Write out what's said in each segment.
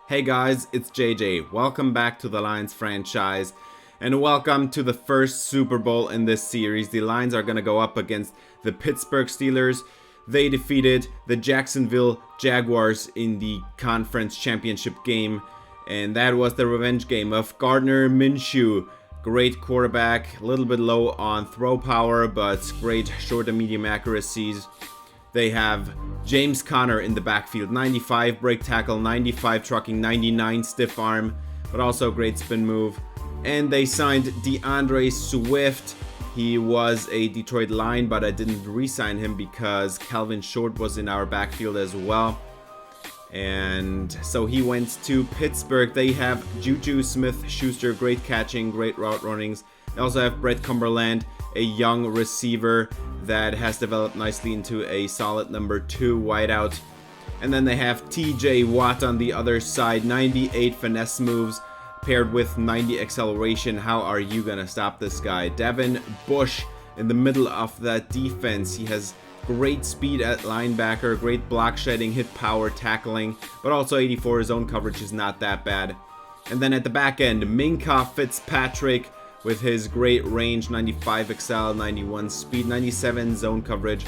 Hey guys, it's JJ. Welcome back to the Lions franchise and welcome to the first Super Bowl in this series. The Lions are going to go up against the Pittsburgh Steelers. They defeated the Jacksonville Jaguars in the conference championship game, and that was the revenge game of Gardner Minshew. Great quarterback, a little bit low on throw power, but great short and medium accuracies. They have James Conner in the backfield, 95 break tackle, 95 trucking, 99 stiff arm, but also great spin move. And they signed DeAndre Swift. He was a Detroit Lion, but I didn't re-sign him because Calvin Short was in our backfield as well. And so he went to Pittsburgh. They have Juju, Smith-Schuster, great catching, great route runnings. They also have Bret, Cumberland, a young receiver that has developed nicely into a solid number 2 wideout. And then they have TJ Watt on the other side, 98 finesse moves paired with 90 acceleration. How are you gonna stop this guy? Devin Bush in the middle of that defense. He has great speed at linebacker, great block shedding, hit power, tackling, but also 84 zone coverage is not that bad. And then at the back end, Minkah Fitzpatrick with his great range, 95 excel, 91 speed, 97 zone coverage.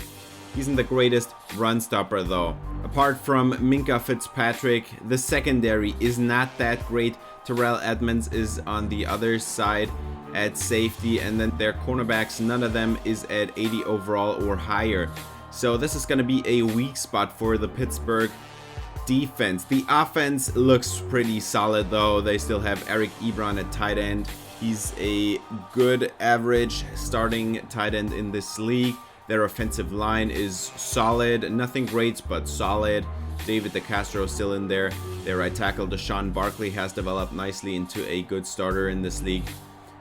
He's not the greatest run stopper though. Apart from Minkah Fitzpatrick, the secondary is not that great. Terrell Edmunds is on the other side at safety, and then their cornerbacks, none of them is at 80 overall or higher. So this is going to be a weak spot for the Pittsburgh defense. The offense looks pretty solid though. They still have Eric Ebron at tight end. He's a good average starting tight end in this league. Their offensive line is solid, nothing great but solid. David DeCastro still in there. Their right tackle Deshaun Barkley has developed nicely into a good starter in this league.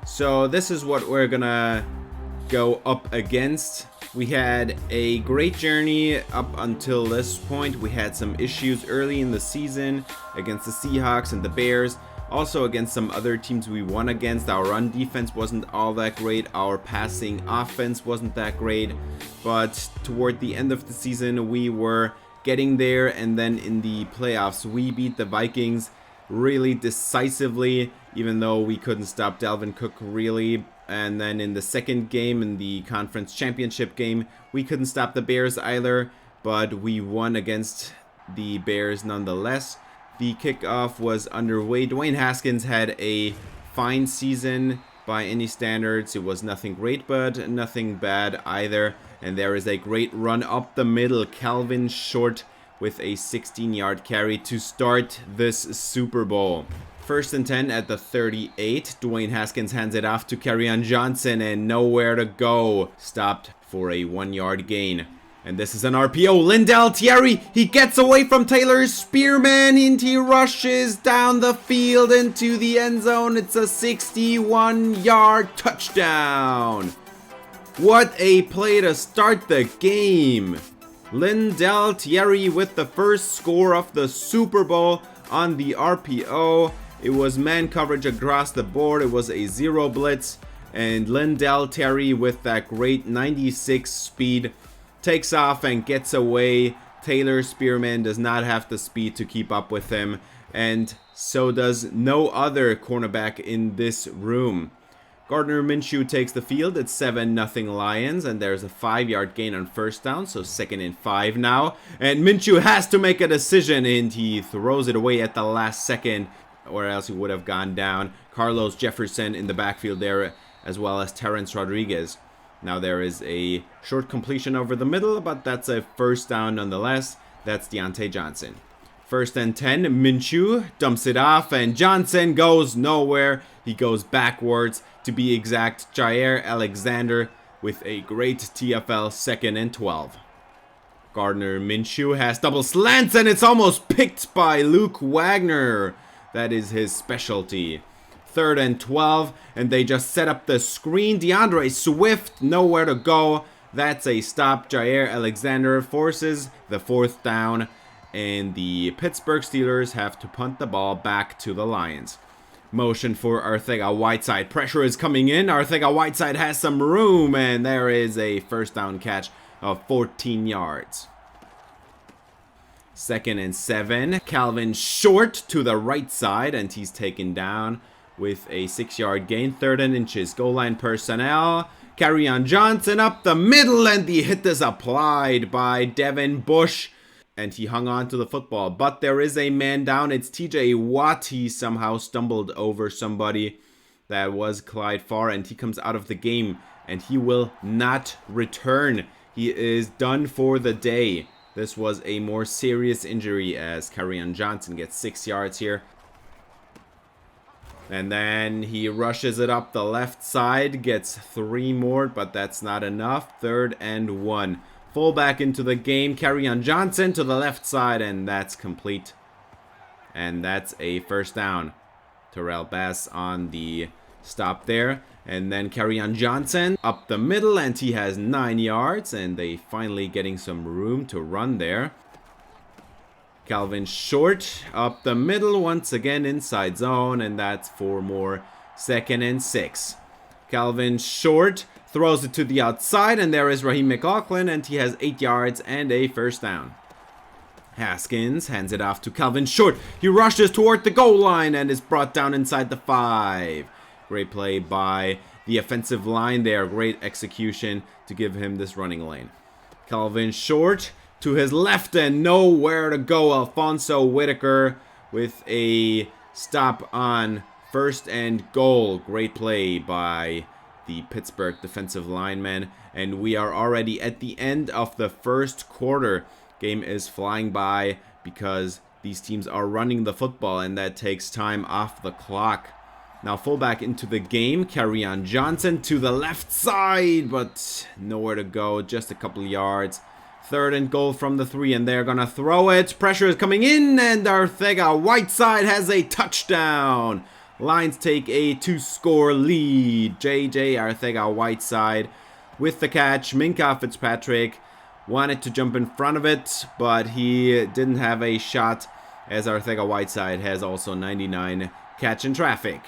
So this is what we're gonna go up against. We had a great journey up until this point. We had some issues early in the season against the Seahawks and the Bears. Also against some other teams we won against. Our run defense wasn't all that great. Our passing offense wasn't that great. But toward the end of the season, we were getting there. And then in the playoffs, we beat the Vikings really decisively, even though we couldn't stop Dalvin Cook really. And then in the second game, in the conference championship game, we couldn't stop the Bears either. But we won against the Bears nonetheless. The kickoff was underway. Dwayne Haskins had a fine season by any standards. It was nothing great, but nothing bad either. And there is a great run up the middle. Calvin Short with a 16-yard carry to start this Super Bowl. First and 10 at the 38. Dwayne Haskins hands it off to Kerryon Johnson and nowhere to go. Stopped for a 1-yard gain. And this is an RPO. Lindell Thierry, he gets away from Taylor Spearman and he rushes down the field into the end zone. It's a 61-yard touchdown. What a play to start the game. Lindell Thierry with the first score of the Super Bowl on the RPO. It was man coverage across the board. It was a zero blitz. And Lindell Thierry with that great 96 speed takes off and gets away. Taylor Spearman does not have the speed to keep up with him, and so does no other cornerback in this room. Gardner Minshew takes the field. It's 7-0 Lions, and there's a 5-yard gain on first down, so 2nd and 5 now. And Minshew has to make a decision, and he throws it away at the last second, or else he would have gone down. Carlos Jefferson in the backfield there, as well as Terrence Rodriguez. Now there is a short completion over the middle, but that's a first down nonetheless. That's Deontay Johnson. 1st and 10, Minshew dumps it off, and Johnson goes nowhere. He goes backwards, to be exact. Jair Alexander with a great TFL 2nd and 12. Gardner Minshew has double slants, and it's almost picked by Luke Wagner. That is his specialty. 3rd and 12, and they just set up the screen. DeAndre Swift, nowhere to go. That's a stop. Jair Alexander forces the 4th down, and the Pittsburgh Steelers have to punt the ball back to the Lions. Motion for Arcega-Whiteside. Pressure is coming in. Arcega-Whiteside has some room, and there is a first down catch of 14 yards. Second and 7. Calvin short to the right side, and he's taken down with a 6-yard gain. 3rd and inches. Goal line personnel. Kerryon Johnson up the middle, and the hit is applied by Devin Bush. And he hung on to the football. But there is a man down. It's TJ Watt. He somehow stumbled over somebody. That was Clyde Farr, and he comes out of the game. And he will not return. He is done for the day. This was a more serious injury as Kerryon Johnson gets 6 yards here. And then he rushes it up the left side, gets 3 more, but that's not enough. 3rd and 1. Fullback into the game, Kerryon Johnson to the left side, and that's complete. And that's a first down. Terrell Bass on the stop there. And then Kerryon Johnson up the middle, and he has 9 yards, and they finally getting some room to run there. Calvin short up the middle, once again inside zone, and that's 4 more. 2nd and 6. Calvin short throws it to the outside, and there is Raheem McLaughlin, and he has 8 yards and a first down. Haskins hands it off to Calvin short. He rushes toward the goal line and is brought down inside the 5. Great play by the offensive line there. Great execution to give him this running lane. Calvin short to his left and nowhere to go. Alfonso Whitaker with a stop on 1st and goal. Great play by the Pittsburgh defensive lineman. And we are already at the end of the first quarter. Game is flying by because these teams are running the football, and that takes time off the clock. Now fullback into the game, Kerryon Johnson to the left side, but nowhere to go, just a couple yards. 3rd and goal from the 3, and they're gonna throw it. Pressure is coming in, and Arcega-Whiteside has a touchdown. Lions take a 2-score lead. JJ Arcega-Whiteside with the catch. Minkah Fitzpatrick wanted to jump in front of it, but he didn't have a shot, as Arcega-Whiteside has also 99 catch in traffic.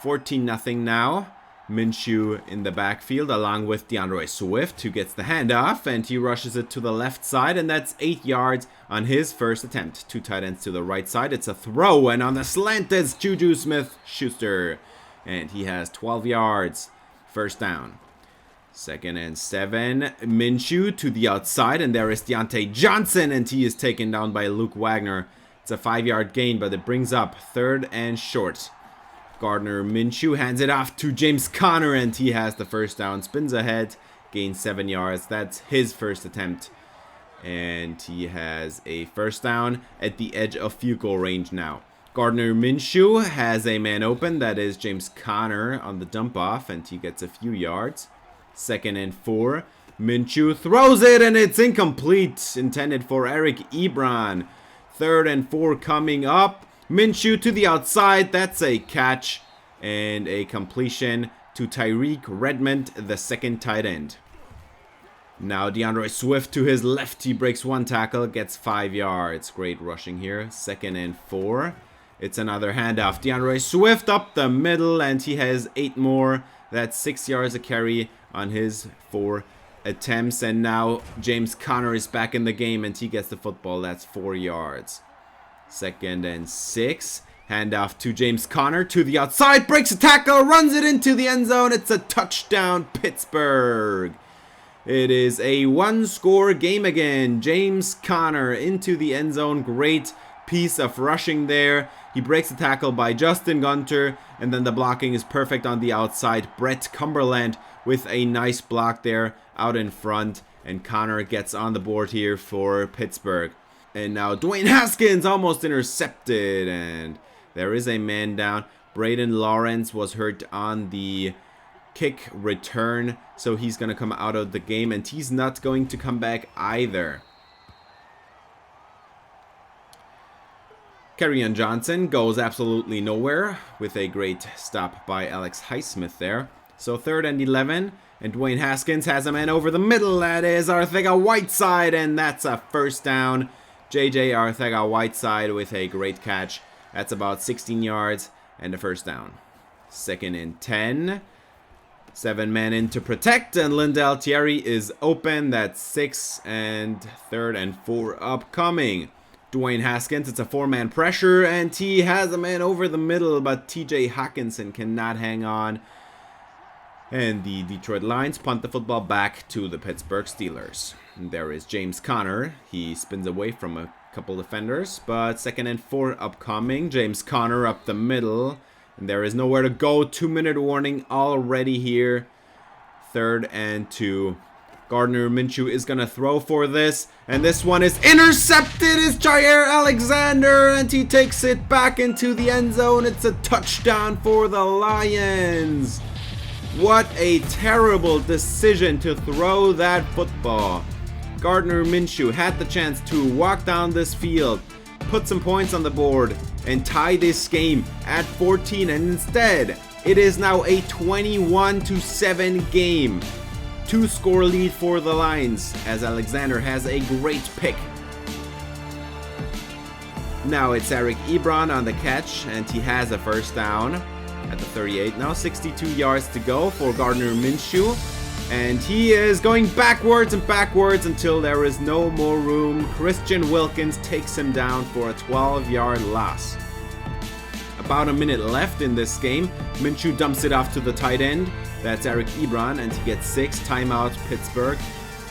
14-0 now. Minshew in the backfield along with DeAndre Swift, who gets the handoff, and he rushes it to the left side, and that's 8 yards on his first attempt. 2 tight ends to the right side. It's a throw, and on the slant is Juju Smith-Schuster, and he has 12 yards. First down. 2nd and 7. Minshew to the outside, and there is Deontay Johnson, and he is taken down by Luke Wagner. It's a 5-yard gain, but it brings up 3rd and short. Gardner Minshew hands it off to James Conner, and he has the first down. Spins ahead, gains 7 yards. That's his first attempt. And he has a first down at the edge of field goal range now. Gardner Minshew has a man open. That is James Conner on the dump off, and he gets a few yards. 2nd and 4. Minshew throws it, and it's incomplete. Intended for Eric Ebron. 3rd and 4 coming up. Minshew to the outside. That's a catch and a completion to Tyreek Redmond, the 2nd tight end. Now DeAndre Swift to his left. He breaks 1 tackle, gets 5 yards. Great rushing here. 2nd and 4. It's another handoff. DeAndre Swift up the middle, and he has 8 more. That's 6 yards a carry on his 4 attempts. And now James Conner is back in the game, and he gets the football. That's 4 yards. 2nd and 6. Handoff to James Conner to the outside. Breaks a tackle, runs it into the end zone. It's a touchdown, Pittsburgh. It is a 1-score game again. James Conner into the end zone. Great piece of rushing there. He breaks a tackle by Justin Gunter, and then the blocking is perfect on the outside. Bret Cumberland with a nice block there out in front, and Conner gets on the board here for Pittsburgh. And now Dwayne Haskins almost intercepted, and there is a man down. Braden Lawrence was hurt on the kick return, so he's going to come out of the game, and he's not going to come back either. Kerryon Johnson goes absolutely nowhere with a great stop by Alex Highsmith there. So 3rd and 11, and Dwayne Haskins has a man over the middle. That is Arcega-Whiteside, and that's a first down. JJ Arcega-Whiteside with a great catch. That's about 16 yards and a first down. 2nd and 10. 7 men in to protect, and Lindell Thierry is open. That's 6 and 3rd and 4 upcoming. Dwayne Haskins, it's a 4-man pressure, and he has a man over the middle, but TJ Hawkinson cannot hang on. And the Detroit Lions punt the football back to the Pittsburgh Steelers. And there is James Conner. He spins away from a couple defenders, but 2nd and 4 upcoming. James Conner up the middle. And there is nowhere to go. 2-minute warning already here. 3rd and 2. Gardner Minshew is going to throw for this. And this one is intercepted. It's Jair Alexander. And he takes it back into the end zone. It's a touchdown for the Lions. What a terrible decision to throw that football. Gardner Minshew had the chance to walk down this field, put some points on the board, and tie this game at 14, and instead it is now a 21-7 game. 2-score lead for the Lions as Alexander has a great pick. Now it's Eric Ebron on the catch, and he has a first down at the 38. Now 62 yards to go for Gardner Minshew. And he is going backwards and backwards until there is no more room. Christian Wilkins takes him down for a 12-yard loss. About a minute left in this game. Minshew dumps it off to the tight end. That's Eric Ebron, and he gets 6. Timeout Pittsburgh.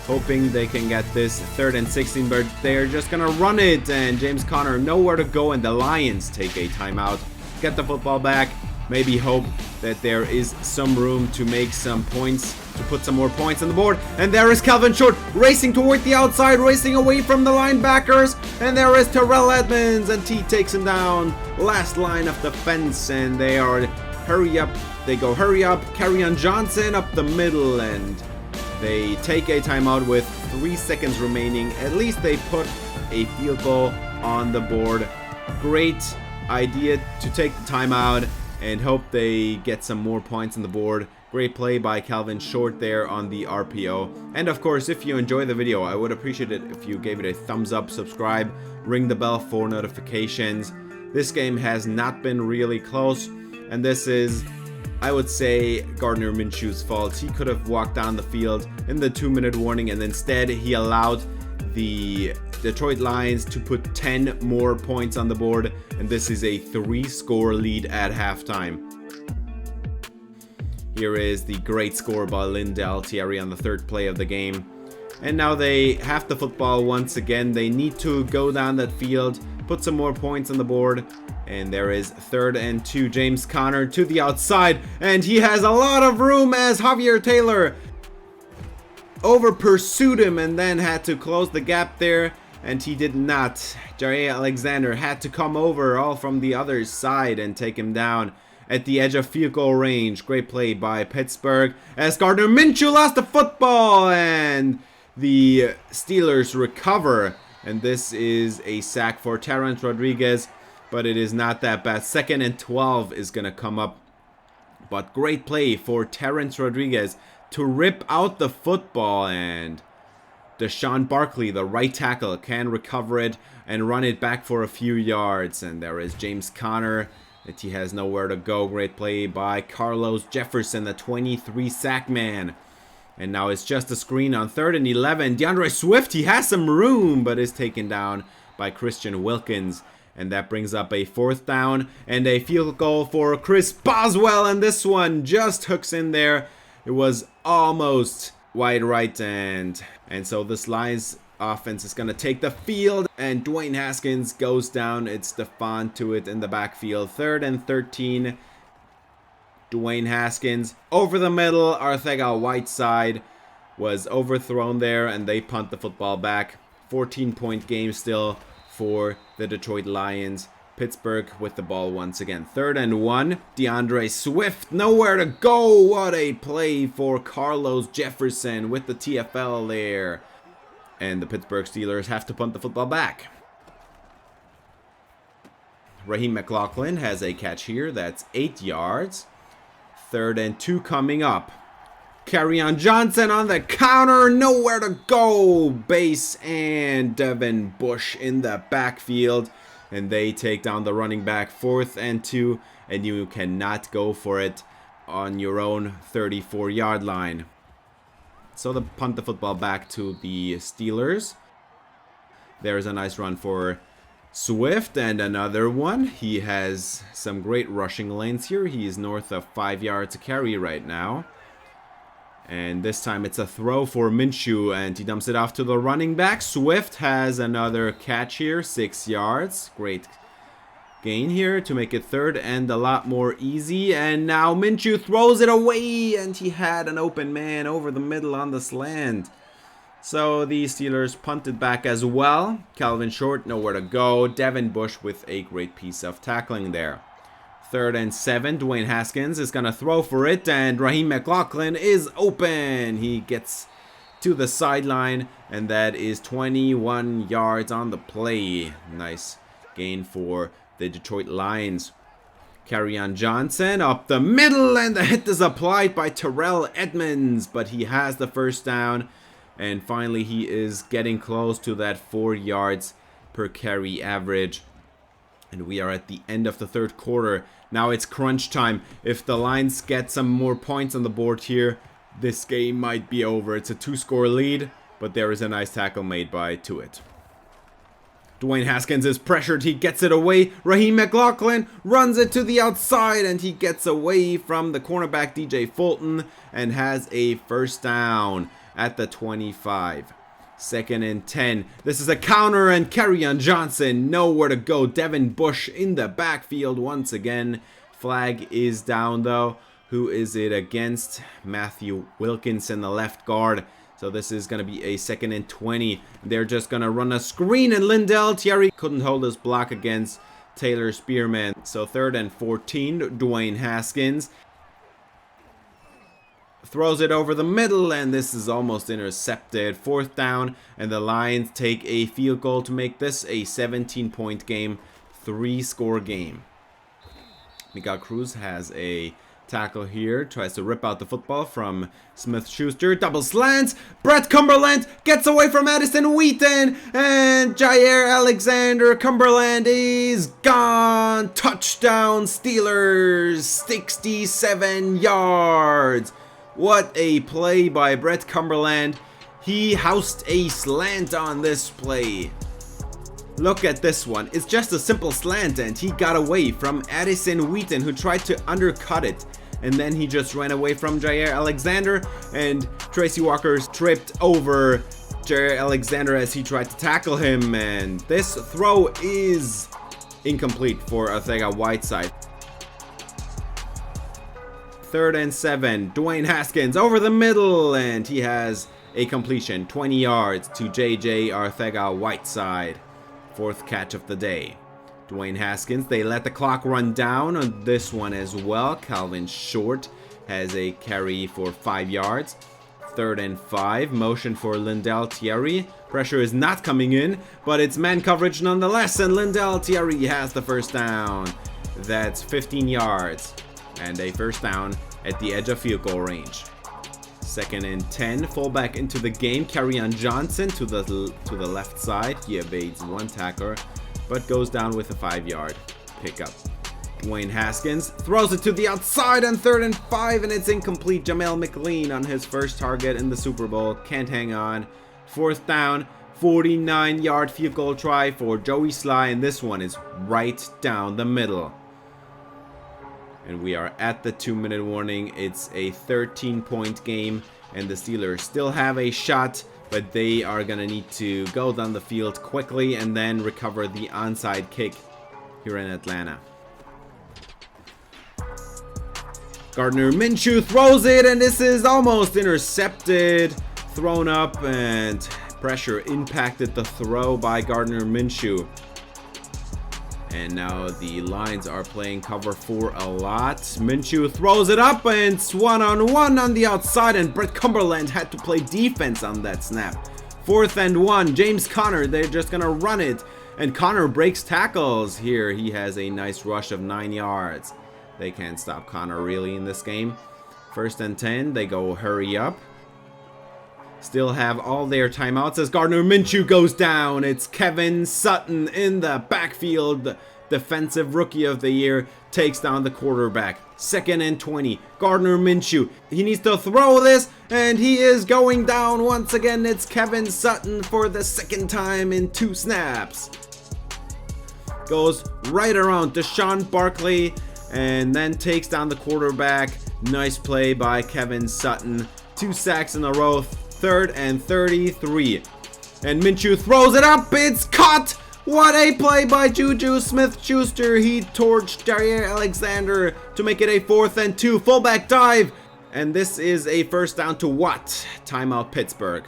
Hoping they can get this 3rd and 16, but they're just going to run it. And James Conner nowhere to go, and the Lions take a timeout. Get the football back. Maybe hope that there is some room to make some points, to put some more points on the board. And there is Calvin Short racing toward the outside, racing away from the linebackers. And there is Terrell Edmunds, and he takes him down. Last line of defense, and they are hurry up. They go hurry up. Kerryon Johnson up the middle, and they take a timeout with 3 seconds remaining. At least they put a field goal on the board. Great idea to take the timeout and hope they get some more points on the board. Great play by Calvin Short there on the RPO. And of course, if you enjoy the video, I would appreciate it if you gave it a thumbs up, subscribe, ring the bell for notifications. This game has not been really close, and this is, I would say, Gardner Minshew's fault. He could have walked down the field in the 2-minute warning, and instead he allowed the Detroit Lions to put 10 more points on the board, and this is a 3-score lead at halftime. Here is the great score by Lindell Thierry on the 3rd play of the game. And now they have the football once again. They need to go down that field, put some more points on the board. And there is 3rd and 2. James Conner to the outside, and he has a lot of room as Javier Taylor over pursued him and then had to close the gap there. And he did not. Jair Alexander had to come over all from the other side and take him down at the edge of field goal range. Great play by Pittsburgh as Gardner Minshew lost the football, and the Steelers recover. And this is a sack for Terrence Rodriguez, but it is not that bad. 2nd and 12 is going to come up. But great play for Terrence Rodriguez to rip out the football, and Deshaun Barkley, the right tackle, can recover it and run it back for a few yards. And there is James Conner, that he has nowhere to go. Great play by Carlos Jefferson, the 23 sack man. And now it's just a screen on 3rd and 11. DeAndre Swift, he has some room, but is taken down by Christian Wilkins. And that brings up a 4th down and a field goal for Chris Boswell. And this one just hooks in there. It was almost wide right, and so this Lions offense is going to take the field, and Dwayne Haskins goes down. It's Stephon Tuitt in the backfield. 3rd and 13. Dwayne Haskins over the middle. Arcega-Whiteside was overthrown there, and they punt the football back. 14-point game still for the Detroit Lions. Pittsburgh with the ball once again. 3rd and 1. DeAndre Swift nowhere to go. What a play for Carlos Jefferson with the TFL there. And the Pittsburgh Steelers have to punt the football back. Raheem McLaughlin has a catch here. That's 8 yards. 3rd and 2 coming up. Kerryon Johnson on the counter. Nowhere to go. Base and Devin Bush in the backfield. And they take down the running back. 4th and 2. And you cannot go for it. on your own 34-yard line. So they punt the football back to the Steelers. There's a nice run for Swift and another one. He has some great rushing lanes here. He is north of 5 yards to carry right now. And this time it's a throw for Minshew, and he dumps it off to the running back. Swift has another catch here, 6 yards. Great gain here to make it third and a lot more easy. And now Minshew throws it away, and he had an open man over the middle on the slant. So the Steelers punted back as well. Calvin Short, nowhere to go. Devin Bush with a great piece of tackling there. 3rd and 7. Dwayne Haskins is going to throw for it, and Raheem McLaughlin is open. He gets to the sideline, and that is 21 yards on the play. Nice gain for the Detroit Lions. Kerryon Johnson up the middle, and the hit is applied by Terrell Edmunds, but he has the first down. And finally, he is getting close to that 4 yards per carry average. And we are at the end of the third quarter. Now it's crunch time. If the Lions get some more points on the board here, this game might be over. It's a 2-score lead, but there is a nice tackle made by Tuitt. Dwayne Haskins is pressured. He gets it away. Raheem McLaughlin runs it to the outside, and he gets away from the cornerback DJ Fulton and has a first down at the 25. 2nd and 10. This is a counter, and Kerryon Johnson nowhere to go. Devin Bush in the backfield once again. Flag is down though. Who is it against? Matthew Wilkinson, the left guard. So this is going to be a 2nd and 20. They're just going to run a screen, and Lindell Thierry couldn't hold his block against Taylor Spearman. So 3rd and 14. Dwayne Haskins throws it over the middle, and this is almost intercepted. 4th down, and the Lions take a field goal to make this a 17-point game, 3-score game. Miguel Cruz has a tackle here, tries to rip out the football from Smith-Schuster, double slants. Bret Cumberland gets away from Addison Wheaton, and Jair Alexander. Cumberland is gone. Touchdown Steelers, 67 yards. What a play by Bret Cumberland. He housed a slant on this play. Look at this one. It's just a simple slant, and he got away from Addison Wheaton, who tried to undercut it. And then he just ran away from Jair Alexander, and Tracy Walker tripped over Jair Alexander as he tried to tackle him. And this throw is incomplete for Ortega-Whiteside. 3rd and 7. Dwayne Haskins over the middle, and he has a completion, 20 yards to JJ Ortega-Whiteside. 4th catch of the day. Dwayne Haskins, they let the clock run down on this one as well. Calvin Short has a carry for 5 yards. 3rd and 5. Motion for Lindell Thierry. Pressure is not coming in, but it's man coverage nonetheless, and Lindell Thierry has the first down. That's 15 yards. And a first down at the edge of field goal range. 2nd and 10. Fullback into the game. Kerryon Johnson to the left side. He evades one tackler, but goes down with a 5-yard pickup. Dwayne Haskins throws it to the outside on 3rd and 5, and it's incomplete. Jamel McLean on his first target in the Super Bowl can't hang on. 4th down. 49-yard field goal try for Joey Sly, and this one is right down the middle. And we are at the 2-minute warning. It's a 13-point game, and the Steelers still have a shot, but they are going to need to go down the field quickly and then recover the onside kick here in Atlanta. Gardner Minshew throws it, and this is almost intercepted. Thrown up, and pressure impacted the throw by Gardner Minshew. And now the Lions are playing cover 4 a lot. Minshew throws it up, and it's 1-on-1 on the outside, and Bret Cumberland had to play defense on that snap. 4th and 1. James Conner, they're just going to run it. And Conner breaks tackles here. He has a nice rush of 9 yards. They can't stop Conner really in this game. 1st and 10. They go hurry up. still have all their timeouts as Gardner Minshew goes down. It's Kevin Sutton in the backfield. Defensive Rookie of the Year takes down the quarterback. 2nd and 20. Gardner Minshew. He needs to throw this, and he is going down once again. It's Kevin Sutton for the 2nd time in 2 snaps. Goes right around Deshaun Barkley and then takes down the quarterback. Nice play by Kevin Sutton. 2 sacks in a row. 3rd and 33. And Minshew throws it up. It's caught. What a play by Juju Smith-Schuster. He torched Jaire Alexander to make it a 4th and 2. Fullback dive. And this is a 1st down to Watt. Timeout Pittsburgh.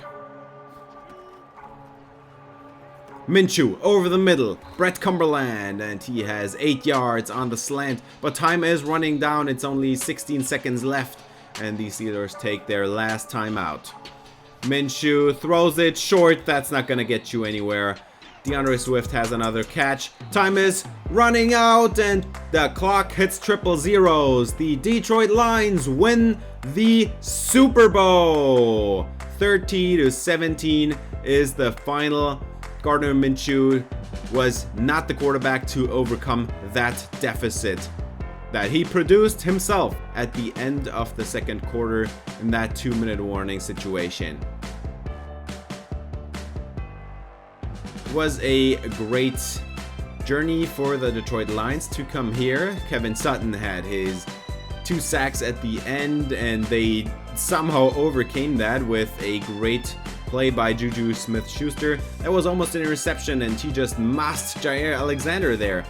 Minshew over the middle. Bret Cumberland. And he has 8 yards on the slant. But time is running down. It's only 16 seconds left. And the Steelers take their last timeout. Minshew throws it short. That's not going to get you anywhere. DeAndre Swift has another catch. Time is running out and the clock hits triple zeros. The Detroit Lions win the Super Bowl. 30-17 is the final. Gardner Minshew was not the quarterback to overcome that deficit that he produced himself at the end of the 2nd quarter in that 2-minute warning situation. Was a great journey for the Detroit Lions to come here. Kevin Sutton had his 2 sacks at the end, and they somehow overcame that with a great play by Juju Smith-Schuster. That was almost an interception, and he just mossed Jaire Alexander there.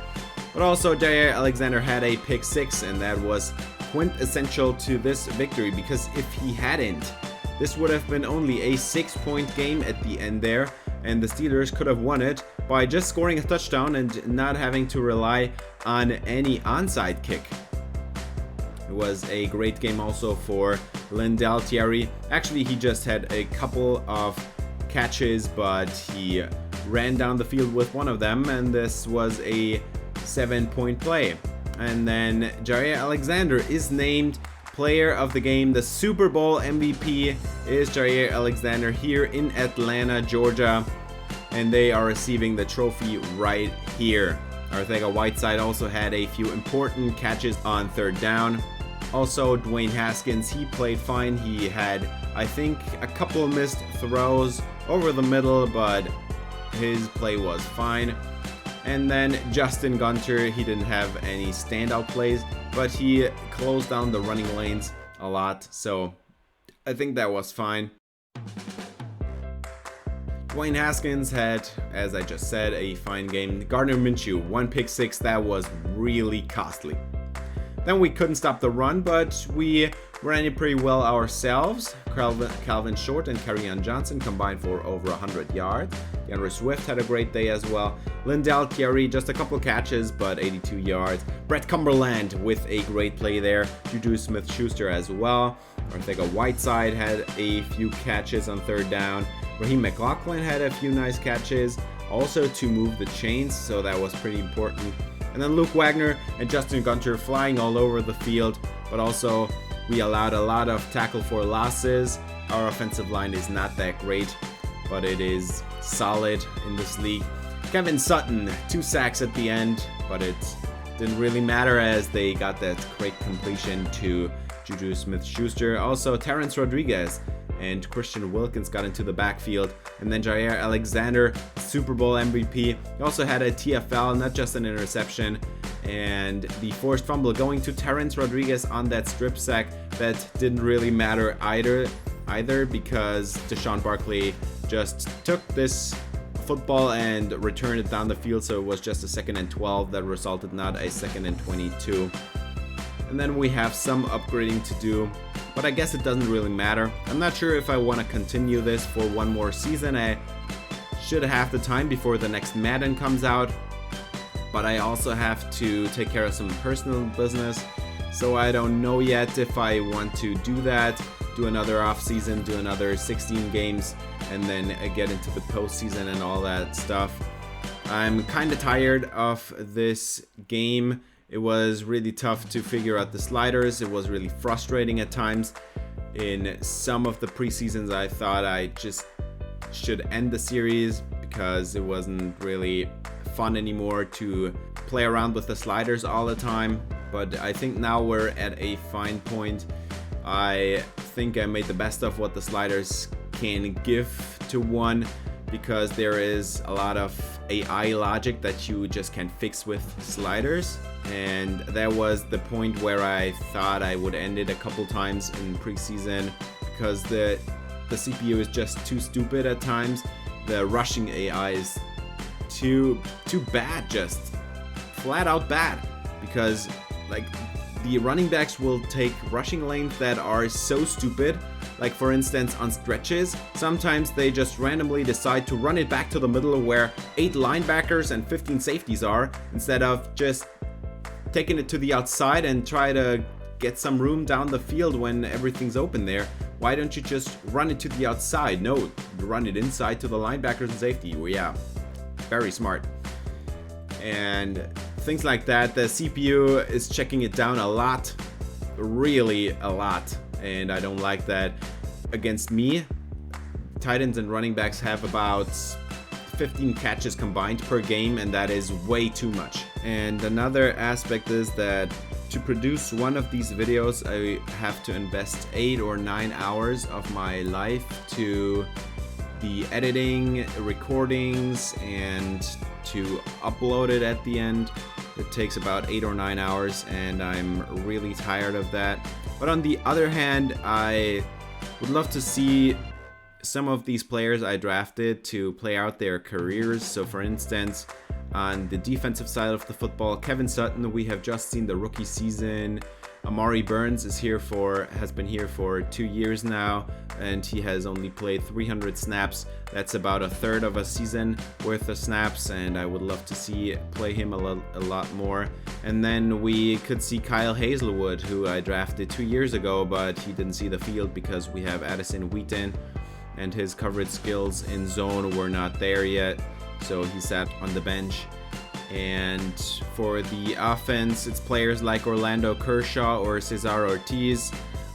But also Jaire Alexander had a pick 6, and that was quintessential to this victory, because if he hadn't, this would have been only a 6-point game at the end there, and the Steelers could have won it by just scoring a touchdown and not having to rely on any onside kick. It was a great game also for Lindell Thierry. Actually, he just had a couple of catches, but he ran down the field with one of them, and this was a 7-point play. And then Jaire Alexander is named Player of the Game. The Super Bowl MVP is Jaire Alexander here in Atlanta, Georgia, and they are receiving the trophy right here. Arcega-Whiteside also had a few important catches on 3rd down. Also, Dwayne Haskins, he played fine. He had, I think, a couple of missed throws over the middle, but his play was fine. And then Justin Gunter, he didn't have any standout plays, but he closed down the running lanes a lot, so I think that was fine. Dwayne Haskins had, as I just said, a fine game. Gardner Minshew, 1 pick 6, that was really costly. Then we couldn't stop the run, but we ran it pretty well ourselves. Calvin Short and Kerryon Johnson combined for over 100 yards. DeAndre Swift had a great day as well. Lindell Thierry, just a couple catches, but 82 yards. Bret Cumberland with a great play there. Juju Smith-Schuster as well. Arcega-Whiteside had a few catches on 3rd down. Raheem McLaughlin had a few nice catches, also to move the chains, so that was pretty important. And then Luke Wagner and Justin Gunter flying all over the field, but also we allowed a lot of tackle for losses. Our offensive line is not that great, but it is solid in this league. Kevin Sutton, 2 sacks at the end, but it didn't really matter as they got that great completion to Juju Smith-Schuster. Also, Terrence Rodriguez and Christian Wilkins got into the backfield. And then Jaire Alexander, Super Bowl MVP. He also had a TFL, not just an interception. And the forced fumble going to Terrence Rodriguez on that strip sack, that didn't really matter either because Deshaun Barkley just took this football and returned it down the field, so it was just a 2nd and 12 that resulted, not a 2nd and 22. And then we have some upgrading to do, but I guess it doesn't really matter. I'm not sure if I want to continue this for one more season. I should have the time before the next Madden comes out, but I also have to take care of some personal business, so I don't know yet if I want to do that, do another off season, do another 16 games, and then get into the postseason and all that stuff. I'm kind of tired of this game. It was really tough to figure out the sliders. It was really frustrating at times. In some of the preseasons, I thought I just should end the series because it wasn't really fun anymore to play around with the sliders all the time. But I think now we're at a fine point. I think I made the best of what the sliders can give to one, because there is a lot of AI logic that you just can't fix with sliders. And that was the point where I thought I would end it a couple times in preseason, because the CPU is just too stupid at times. The rushing AI is too bad, just flat out bad, because like the running backs will take rushing lanes that are so stupid. Like for instance on stretches, sometimes they just randomly decide to run it back to the middle where 8 linebackers and 15 safeties are, instead of just taking it to the outside and try to get some room down the field when everything's open there. Why don't you just run it to the outside? No, run it inside to the linebackers and safety. Well, yeah, very smart. And things like that. The CPU is checking it down a lot, really a lot, and I don't like that. Against me, tight ends and running backs have about 15 catches combined per game, and that is way too much. And another aspect is that to produce one of these videos, I have to invest 8 or 9 hours of my life to the editing, recordings, and to upload it at the end. It takes about 8 or 9 hours, and I'm really tired of that. But on the other hand, I would love to see some of these players I drafted to play out their careers. So for instance, on the defensive side of the football, Kevin Sutton, we have just seen the rookie season. Amari Burns has been here for 2 years now, and he has only played 300 snaps. That's about a third of a season worth of snaps, and I would love to play him a lot more. And then we could see Kyle Hazelwood, who I drafted 2 years ago, but he didn't see the field because we have Addison Wheaton, and his coverage skills in zone were not there yet, so he sat on the bench. And for the offense, it's players like Orlando Kershaw or Cesar Ortiz,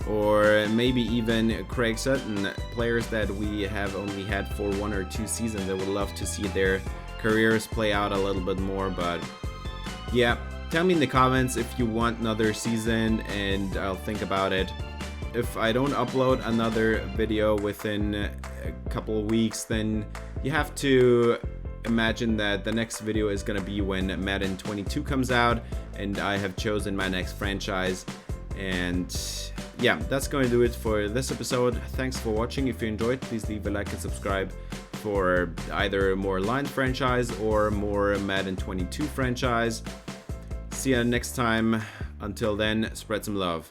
or maybe even Craig Sutton, players that we have only had for 1 or 2 seasons. I would love to see their careers play out a little bit more. But yeah, tell me in the comments if you want another season, and I'll think about it. If I don't upload another video within a couple of weeks, then you have to imagine that the next video is going to be when Madden 22 comes out, and I have chosen my next franchise. And yeah, that's going to do it for this episode. Thanks for watching. If you enjoyed, please leave a like and subscribe for either more Lions franchise or more Madden 22 franchise. See you next time. Until then, spread some love.